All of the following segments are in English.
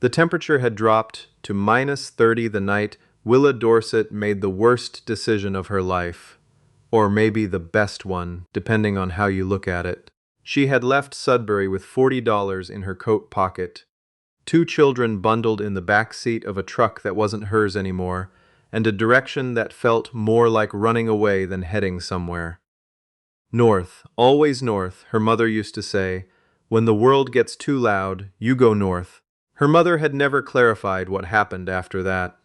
The temperature had dropped to -30 the night Willa Dorset made the worst decision of her life. Or maybe the best one, depending on how you look at it. She had left Sudbury with $40 in her coat pocket, two children bundled in the back seat of a truck that wasn't hers anymore, and a direction that felt more like running away than heading somewhere. North, always north, her mother used to say. When the world gets too loud, you go north. Her mother had never clarified what happened after that.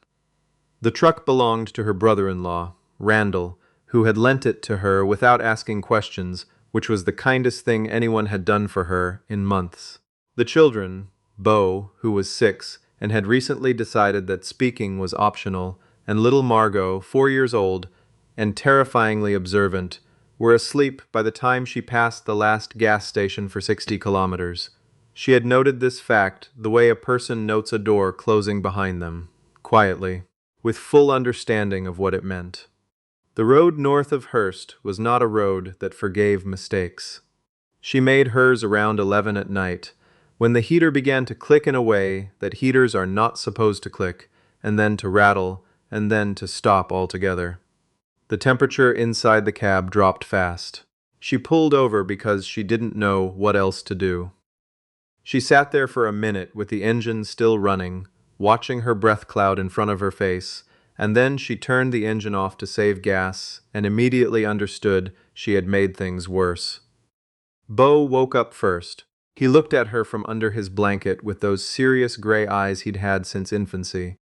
The truck belonged to her brother-in-law, Randall, who had lent it to her without asking questions, which was the kindest thing anyone had done for her in months. The children, Beau, who was 6, and had recently decided that speaking was optional, and little Margot, 4 years old, and terrifyingly observant, were asleep by the time she passed the last gas station for 60 kilometers. She had noted this fact the way a person notes a door closing behind them, quietly, with full understanding of what it meant. The road north of Hearst was not a road that forgave mistakes. She made hers around 11 at night, when the heater began to click in a way that heaters are not supposed to click, and then to rattle, and then to stop altogether. The temperature inside the cab dropped fast. She pulled over because she didn't know what else to do. She sat there for a minute with the engine still running, watching her breath cloud in front of her face, and then she turned the engine off to save gas and immediately understood she had made things worse. Beau woke up first. He looked at her from under his blanket with those serious gray eyes he'd had since infancy.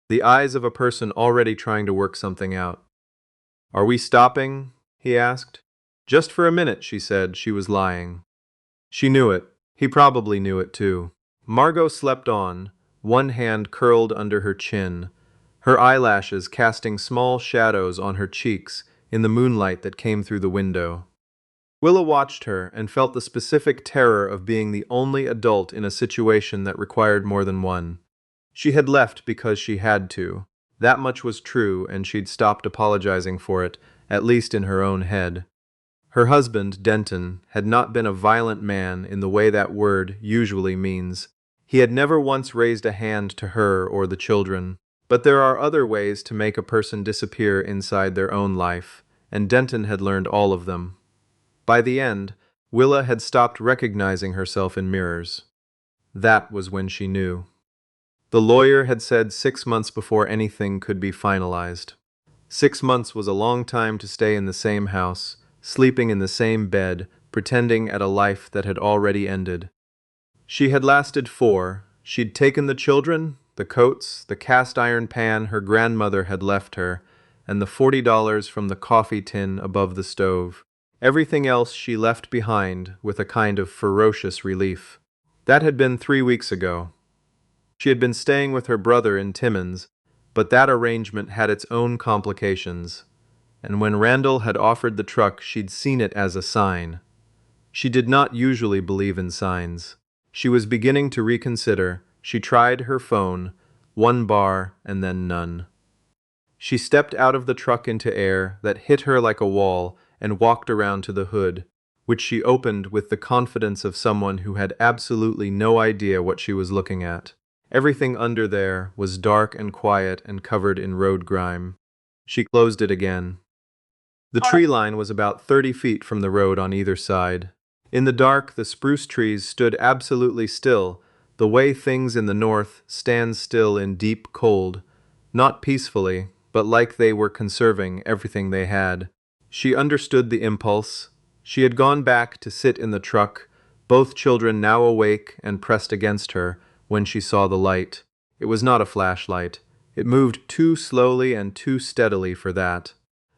The eyes of a person already trying to work something out. "Are we stopping?" he asked. "Just for a minute," she said. She was lying. She knew it. He probably knew it too. Margot slept on, one hand curled under her chin, her eyelashes casting small shadows on her cheeks in the moonlight that came through the window. Willa watched her and felt the specific terror of being the only adult in a situation that required more than one. She had left because she had to. That much was true, and she'd stopped apologizing for it, at least in her own head. Her husband, Denton, had not been a violent man in the way that word usually means. He had never once raised a hand to her or the children. But there are other ways to make a person disappear inside their own life, and Denton had learned all of them. By the end, Willa had stopped recognizing herself in mirrors. That was when she knew. The lawyer had said 6 months before anything could be finalized. 6 months was a long time to stay in the same house, sleeping in the same bed, pretending at a life that had already ended. She had lasted 4. She'd taken the children, the coats, the cast-iron pan her grandmother had left her, and the $40 from the coffee tin above the stove. Everything else she left behind with a kind of ferocious relief. That had been 3 weeks ago. She had been staying with her brother in Timmins, but that arrangement had its own complications, and when Randall had offered the truck she'd seen it as a sign. She did not usually believe in signs. She was beginning to reconsider. She tried her phone, 1 bar and then none. She stepped out of the truck into air that hit her like a wall and walked around to the hood, which she opened with the confidence of someone who had absolutely no idea what she was looking at. Everything under there was dark and quiet and covered in road grime. She closed it again. The tree line was about 30 feet from the road on either side. In the dark, the spruce trees stood absolutely still, the way things in the north stand still in deep cold, not peacefully, but like they were conserving everything they had. She understood the impulse. She had gone back to sit in the truck, both children now awake and pressed against her, when she saw the light. It was not a flashlight. It moved too slowly and too steadily for that.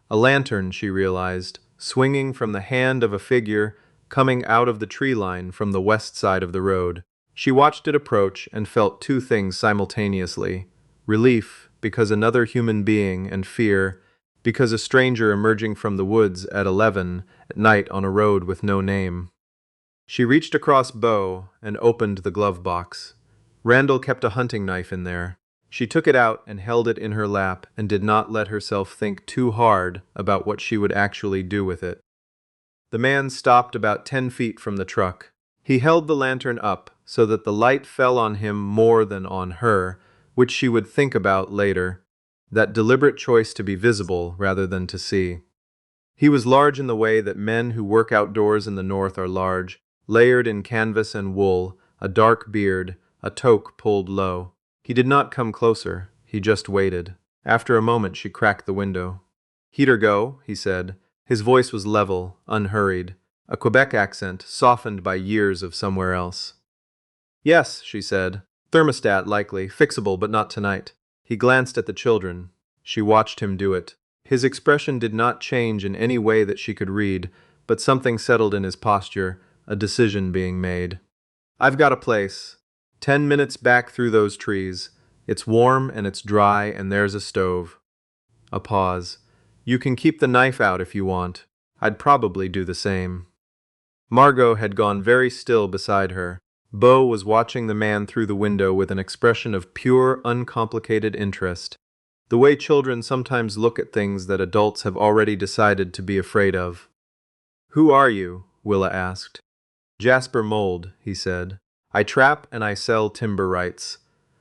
A lantern, she realized, swinging from the hand of a figure coming out of the tree line from the west side of the road. She watched it approach and felt 2 things simultaneously. Relief, because another human being, and fear, because a stranger emerging from the woods at 11 at night on a road with no name. She reached across Beau and opened the glove box. Randall kept a hunting knife in there. She took it out and held it in her lap and did not let herself think too hard about what she would actually do with it. The man stopped about 10 feet from the truck. He held the lantern up, so that the light fell on him more than on her, which she would think about later, that deliberate choice to be visible rather than to see. He was large in the way that men who work outdoors in the north are large, layered in canvas and wool, a dark beard, a toque pulled low. He did not come closer, he just waited. After a moment she cracked the window. "Heater go," he said. His voice was level, unhurried, a Quebec accent softened by years of somewhere else. "Yes," she said. "Thermostat, likely, fixable, but not tonight." He glanced at the children. She watched him do it. His expression did not change in any way that she could read, but something settled in his posture, a decision being made. "I've got a place. 10 minutes back through those trees. It's warm and it's dry and there's a stove." A pause. "You can keep the knife out if you want. I'd probably do the same." Margot had gone very still beside her. Beau was watching the man through the window with an expression of pure, uncomplicated interest, the way children sometimes look at things that adults have already decided to be afraid of. "Who are you?" Willa asked. "Jasper Mold," he said. "I trap and I sell timber rights.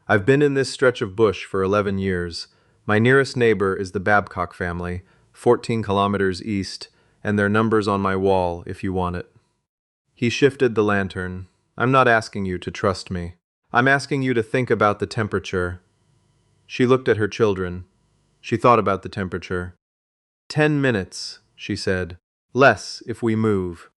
I've been in this stretch of bush for 11 years. My nearest neighbor is the Babcock family, 14 kilometers east, and their number's on my wall if you want it." He shifted the lantern. "I'm not asking you to trust me. I'm asking you to think about the temperature." She looked at her children. She thought about the temperature. 10 minutes, she said. "Less if we move."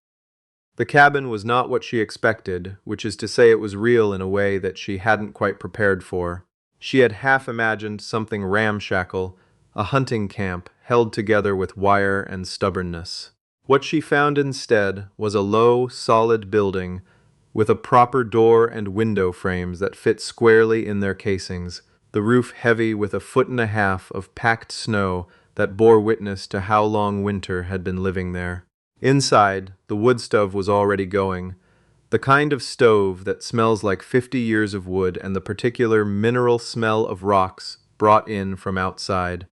The cabin was not what she expected, which is to say it was real in a way that she hadn't quite prepared for. She had half imagined something ramshackle, a hunting camp held together with wire and stubbornness. What she found instead was a low, solid building with a proper door and window frames that fit squarely in their casings, the roof heavy with 1.5 feet of packed snow that bore witness to how long winter had been living there. Inside, the wood stove was already going, the kind of stove that smells like 50 years of wood and the particular mineral smell of rocks brought in from outside.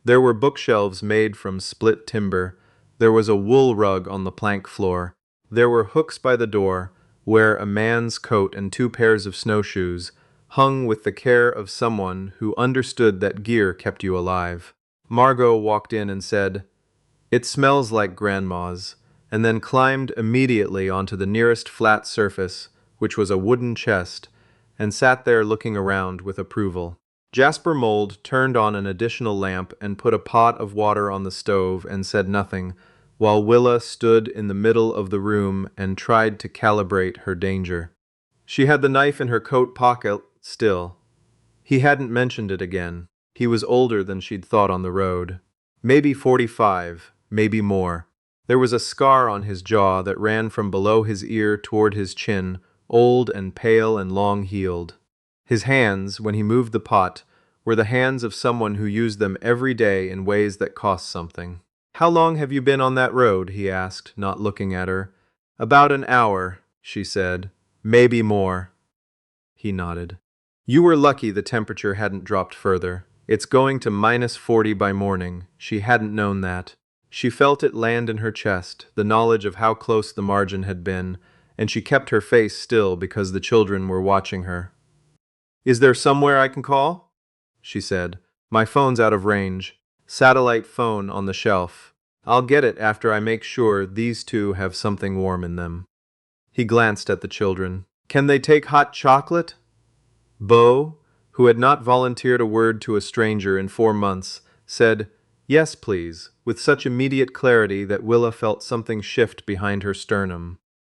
There were bookshelves made from split timber. There was a wool rug on the plank floor. There were hooks by the door, where a man's coat and 2 pairs of snowshoes hung with the care of someone who understood that gear kept you alive. Margot walked in and said, "It smells like Grandma's," and then climbed immediately onto the nearest flat surface, which was a wooden chest, and sat there looking around with approval. Jasper Mold turned on an additional lamp and put a pot of water on the stove and said nothing, while Willa stood in the middle of the room and tried to calibrate her danger. She had the knife in her coat pocket still. He hadn't mentioned it again. He was older than she'd thought on the road. Maybe 45, maybe more. There was a scar on his jaw that ran from below his ear toward his chin, old and pale and long-heeled. His hands, when he moved the pot, were the hands of someone who used them every day in ways that cost something. "How long have you been on that road?" he asked, not looking at her. "About an hour," she said. "Maybe more." He nodded. "You were lucky the temperature hadn't dropped further. It's going to -40 by morning." She hadn't known that. She felt it land in her chest, the knowledge of how close the margin had been, and she kept her face still because the children were watching her. "Is there somewhere I can call?" she said. "My phone's out of range. Satellite phone on the shelf. I'll get it after I make sure these two have something warm in them." He glanced at the children. "Can they take hot chocolate?" Beau, who had not volunteered a word to a stranger in 4 months, said, "Yes, please," with such immediate clarity that Willa felt something shift behind her sternum.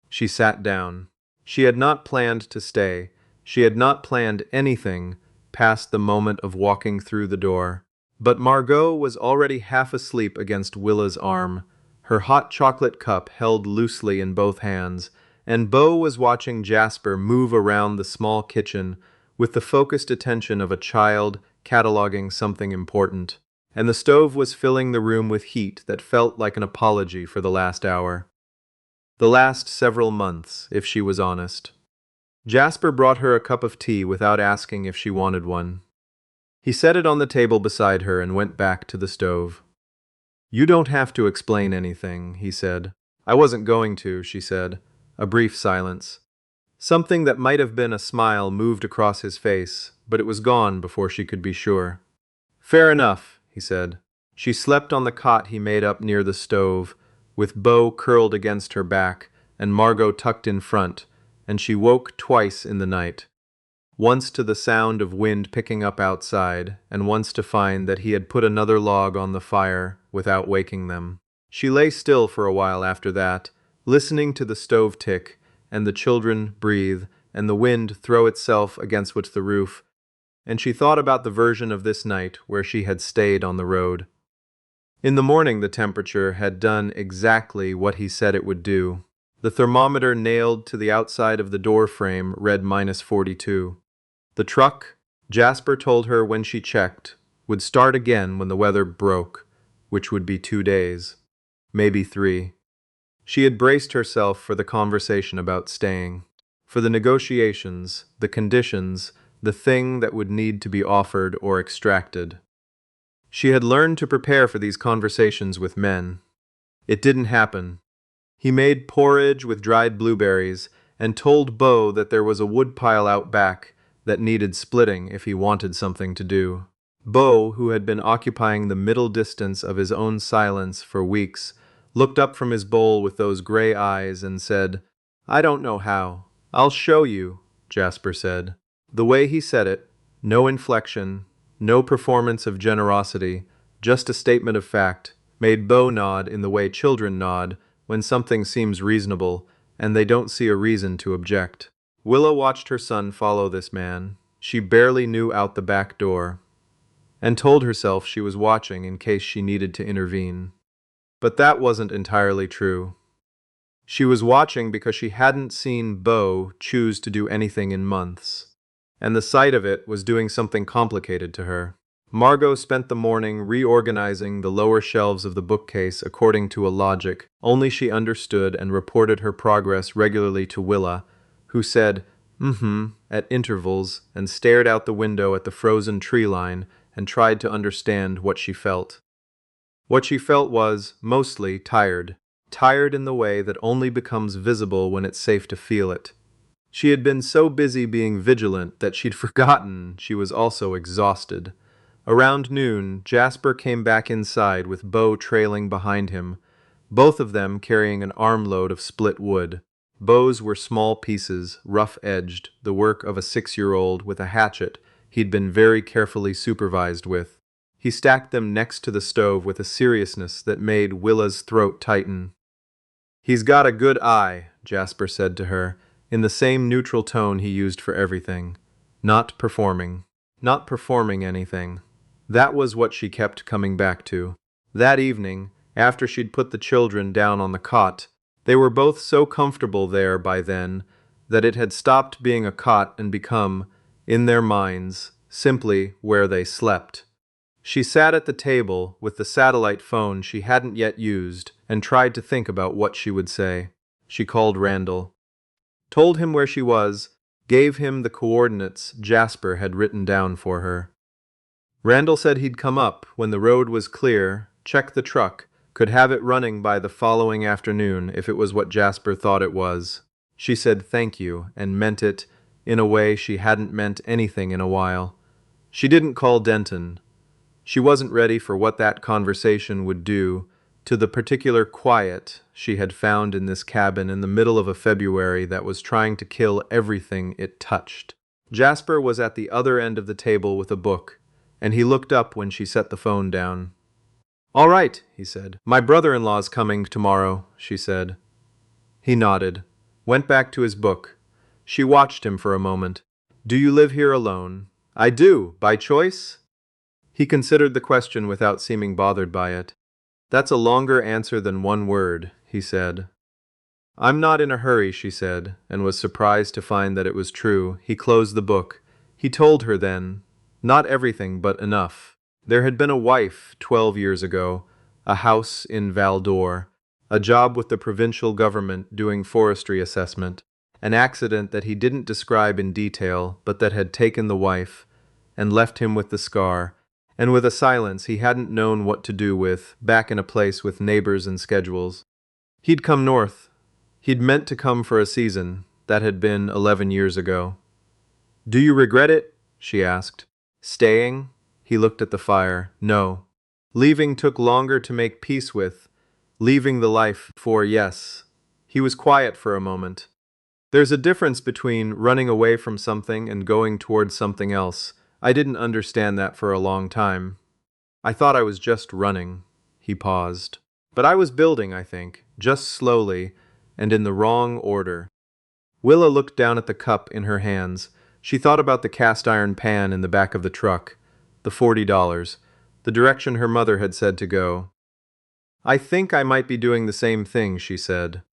She sat down. She had not planned to stay. She had not planned anything past the moment of walking through the door. But Margot was already half asleep against Willa's arm, her hot chocolate cup held loosely in both hands, and Beau was watching Jasper move around the small kitchen with the focused attention of a child cataloging something important. And the stove was filling the room with heat that felt like an apology for the last hour. The last several months, if she was honest. Jasper brought her a cup of tea without asking if she wanted one. He set it on the table beside her and went back to the stove. "You don't have to explain anything," he said. "I wasn't going to," she said. A brief silence. Something that might have been a smile moved across his face, but it was gone before she could be sure. "Fair enough," he said. She slept on the cot he made up near the stove, with Beau curled against her back and Margot tucked in front, and she woke twice in the night. Once to the sound of wind picking up outside, and once to find that he had put another log on the fire without waking them. She lay still for a while after that, listening to the stove tick, and the children breathe, and the wind throw itself against the roof, and she thought about the version of this night where she had stayed on the road. In the morning the temperature had done exactly what he said it would do. The thermometer nailed to the outside of the door frame read -42. The truck, Jasper told her when she checked, would start again when the weather broke, which would be 2 days, maybe 3. She had braced herself for the conversation about staying, for the negotiations, the conditions, the thing that would need to be offered or extracted. She had learned to prepare for these conversations with men. It didn't happen. He made porridge with dried blueberries and told Beau that there was a woodpile out back that needed splitting if he wanted something to do. Beau, who had been occupying the middle distance of his own silence for weeks, looked up from his bowl with those gray eyes and said, "I don't know how. I'll show you," Jasper said. The way he said it, no inflection, no performance of generosity, just a statement of fact, made Beau nod in the way children nod when something seems reasonable and they don't see a reason to object. Willa watched her son follow this man. She barely knew out the back door, and told herself she was watching in case she needed to intervene. But that wasn't entirely true. She was watching because she hadn't seen Beau choose to do anything in months, and the sight of it was doing something complicated to her. Margot spent the morning reorganizing the lower shelves of the bookcase according to a logic only she understood, and reported her progress regularly to Willa, who said, at intervals, and stared out the window at the frozen tree line and tried to understand what she felt. What she felt was, mostly, tired. Tired in the way that only becomes visible when it's safe to feel it. She had been so busy being vigilant that she'd forgotten she was also exhausted. Around noon, Jasper came back inside with Beau trailing behind him, both of them carrying an armload of split wood. Beau's were small pieces, rough-edged, the work of a 6-year-old with a hatchet he'd been very carefully supervised with. He stacked them next to the stove with a seriousness that made Willa's throat tighten. "He's got a good eye," Jasper said to her, in the same neutral tone he used for everything. Not performing. Not performing anything. That was what she kept coming back to. That evening, after she'd put the children down on the cot, they were both so comfortable there by then that it had stopped being a cot and become, in their minds, simply where they slept. She sat at the table with the satellite phone she hadn't yet used and tried to think about what she would say. She called Randall, told him where she was, gave him the coordinates Jasper had written down for her. Randall said he'd come up when the road was clear, check the truck, could have it running by the following afternoon if it was what Jasper thought it was. She said thank you and meant it in a way she hadn't meant anything in a while. She didn't call Denton. She wasn't ready for what that conversation would do to the particular quiet she had found in this cabin in the middle of a February that was trying to kill everything it touched. Jasper was at the other end of the table with a book, and he looked up when she set the phone down. "All right," he said. "My brother-in-law's coming tomorrow," she said. He nodded, went back to his book. She watched him for a moment. "Do you live here alone?" "I do. By choice?" He considered the question without seeming bothered by it. "That's a longer answer than one word," he said. "I'm not in a hurry," she said, and was surprised to find that it was true. He closed the book. He told her then, not everything, but enough. There had been a wife 12 years ago, a house in Val d'Or, a job with the provincial government doing forestry assessment, an accident that he didn't describe in detail but that had taken the wife and left him with the scar, and with a silence he hadn't known what to do with, back in a place with neighbors and schedules. He'd come north. He'd meant to come for a season. That had been 11 years ago. "Do you regret it?" she asked. "Staying?" He looked at the fire. "No. Leaving took longer to make peace with. Leaving the life for yes." He was quiet for a moment. "There's a difference between running away from something and going towards something else. I didn't understand that for a long time. I thought I was just running." He paused. "But I was building, I think, just slowly, and in the wrong order." Willa looked down at the cup in her hands. She thought about the cast-iron pan in the back of the truck, the $40, the direction her mother had said to go. "I think I might be doing the same thing," she said.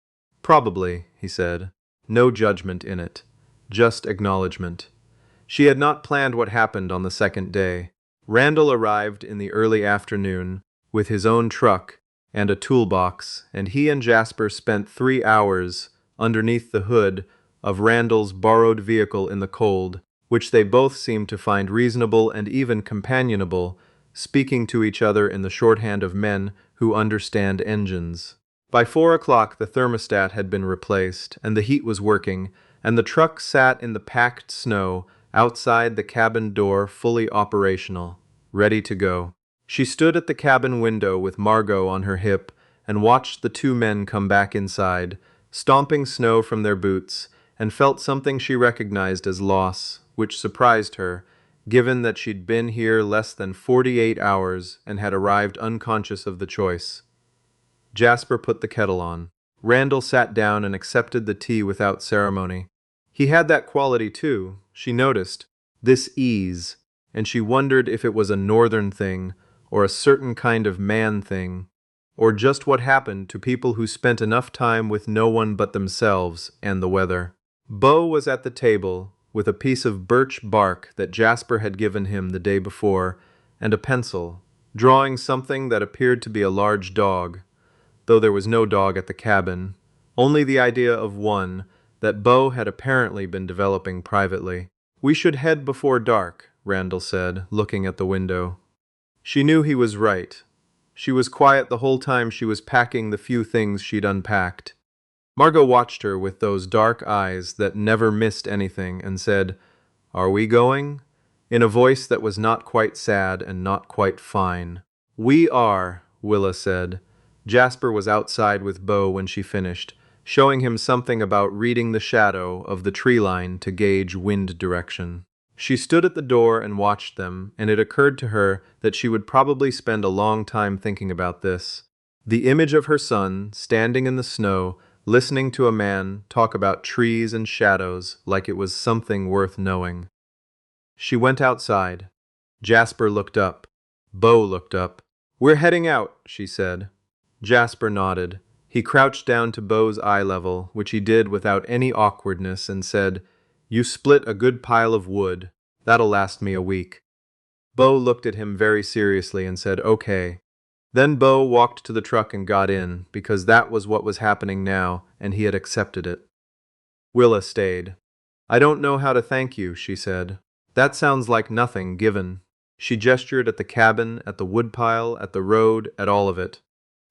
"Probably," he said. No judgment in it, just acknowledgement. She had not planned what happened on the second day. Randall arrived in the early afternoon with his own truck and a toolbox, and he and Jasper spent 3 hours underneath the hood of Randall's borrowed vehicle in the cold, which they both seemed to find reasonable and even companionable, speaking to each other in the shorthand of men who understand engines. By 4 o'clock the thermostat had been replaced, and the heat was working, and the truck sat in the packed snow outside the cabin door fully operational, ready to go. She stood at the cabin window with Margot on her hip and watched the 2 men come back inside, stomping snow from their boots, and felt something she recognized as loss, which surprised her, given that she'd been here less than 48 hours and had arrived unconscious of the choice. Jasper put the kettle on. Randall sat down and accepted the tea without ceremony. He had that quality too, she noticed, this ease, and she wondered if it was a northern thing, or a certain kind of man thing, or just what happened to people who spent enough time with no one but themselves and the weather. Bo was at the table, with a piece of birch bark that Jasper had given him the day before, and a pencil, drawing something that appeared to be a large dog, though there was no dog at the cabin, only the idea of one that Bo had apparently been developing privately. "We should head before dark," Randall said, looking at the window. She knew he was right. She was quiet the whole time she was packing the few things she'd unpacked. Margot watched her with those dark eyes that never missed anything and said, "Are we going?" in a voice that was not quite sad and not quite fine. "We are," Willa said. Jasper was outside with Bo when she finished, showing him something about reading the shadow of the tree line to gauge wind direction. She stood at the door and watched them, and it occurred to her that she would probably spend a long time thinking about this. The image of her son, standing in the snow, listening to a man talk about trees and shadows like it was something worth knowing. She went outside. Jasper looked up. Bo looked up. "We're heading out," she said. Jasper nodded. He crouched down to Bo's eye level, which he did without any awkwardness, and said, "You split a good pile of wood. That'll last me a week." Bo looked at him very seriously and said, "Okay." Then Bo walked to the truck and got in, because that was what was happening now, and he had accepted it. Willa stayed. "I don't know how to thank you," she said. "That sounds like nothing given." She gestured at the cabin, at the woodpile, at the road, at all of it.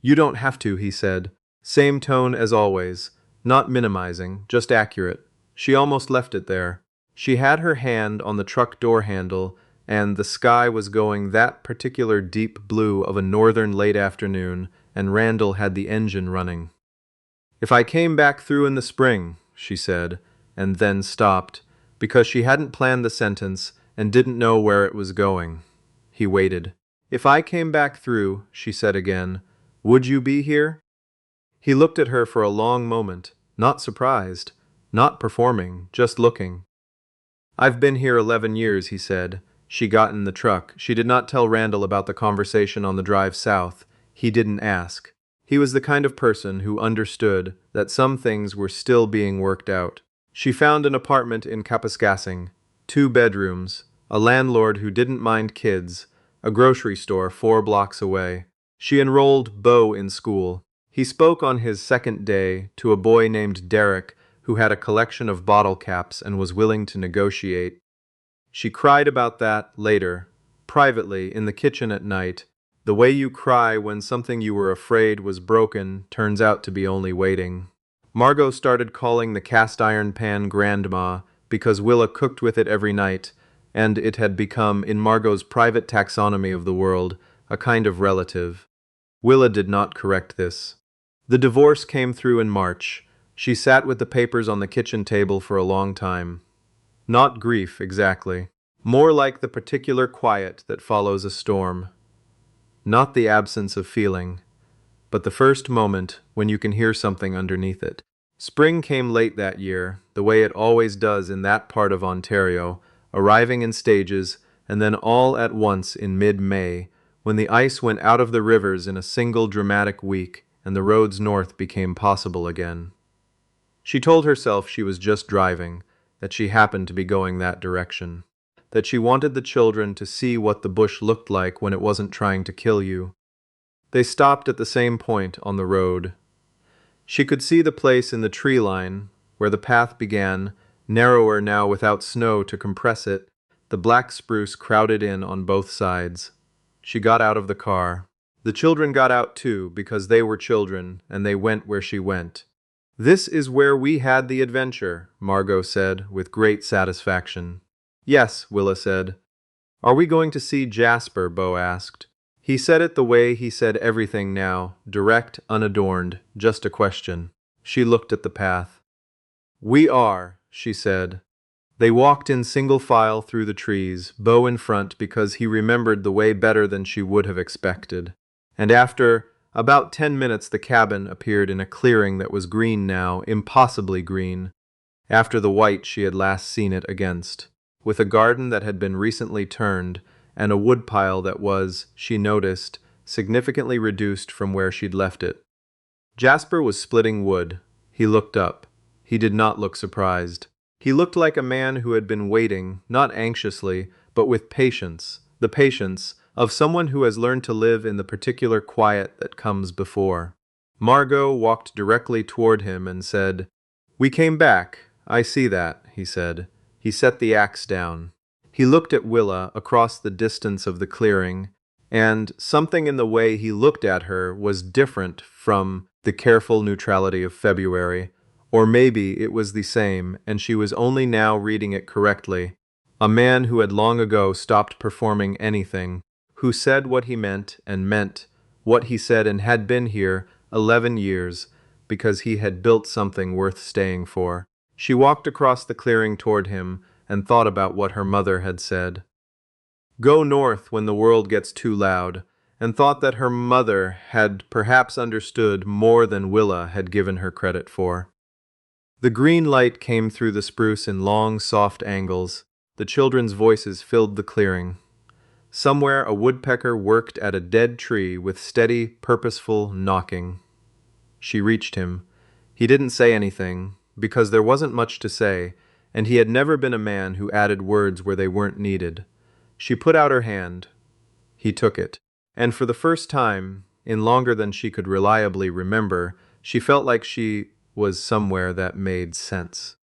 "You don't have to," he said. Same tone as always, not minimizing, just accurate. She almost left it there. She had her hand on the truck door handle, and the sky was going that particular deep blue of a northern late afternoon, and Randall had the engine running. "If I came back through in the spring," she said, and then stopped, because she hadn't planned the sentence and didn't know where it was going. He waited. "If I came back through," she said again, "would you be here?" He looked at her for a long moment, not surprised, not performing, just looking. "I've been here 11 years, he said. She got in the truck. She did not tell Randall about the conversation on the drive south. He didn't ask. He was the kind of person who understood that some things were still being worked out. She found an apartment in Kapuskasing, 2 bedrooms, a landlord who didn't mind kids, a grocery store 4 blocks away. She enrolled Bo in school. He spoke on his second day to a boy named Derek who had a collection of bottle caps and was willing to negotiate. She cried about that later, privately, in the kitchen at night. The way you cry when something you were afraid was broken turns out to be only waiting. Margot started calling the cast iron pan Grandma because Willa cooked with it every night, and it had become, in Margot's private taxonomy of the world, a kind of relative. Willa did not correct this. The divorce came through in March. She sat with the papers on the kitchen table for a long time. Not grief, exactly. More like the particular quiet that follows a storm. Not the absence of feeling, but the first moment when you can hear something underneath it. Spring came late that year, the way it always does in that part of Ontario, arriving in stages, and then all at once in mid-May, when the ice went out of the rivers in a single dramatic week and the roads north became possible again. She told herself she was just driving, that she happened to be going that direction, that she wanted the children to see what the bush looked like when it wasn't trying to kill you. They stopped at the same point on the road. She could see the place in the tree line, where the path began, narrower now without snow to compress it, the black spruce crowded in on both sides. She got out of the car. The children got out too, because they were children, and they went where she went. "This is where we had the adventure," Margot said, with great satisfaction. "Yes," Willa said. "Are we going to see Jasper?" Bo asked. He said it the way he said everything now, direct, unadorned, just a question. She looked at the path. "We are," she said. They walked in single file through the trees, Bo in front because he remembered the way better than she would have expected. And after about 10 minutes the cabin appeared in a clearing that was green now, impossibly green, after the white she had last seen it against, with a garden that had been recently turned, and a woodpile that was, she noticed, significantly reduced from where she'd left it. Jasper was splitting wood. He looked up. He did not look surprised. He looked like a man who had been waiting, not anxiously, but with patience, the patience of someone who has learned to live in the particular quiet that comes before. Margot walked directly toward him and said, "We came back. I see that," he said. He set the axe down. He looked at Willa across the distance of the clearing, and something in the way he looked at her was different from the careful neutrality of February, or maybe it was the same, and she was only now reading it correctly. A man who had long ago stopped performing anything, who said what he meant and meant what he said and had been here 11 years, because he had built something worth staying for. She walked across the clearing toward him and thought about what her mother had said. Go north when the world gets too loud, and thought that her mother had perhaps understood more than Willa had given her credit for. The green light came through the spruce in long, soft angles. The children's voices filled the clearing. Somewhere a woodpecker worked at a dead tree with steady, purposeful knocking. She reached him. He didn't say anything, because there wasn't much to say, and he had never been a man who added words where they weren't needed. She put out her hand. He took it. And for the first time, in longer than she could reliably remember, she felt like she was somewhere that made sense.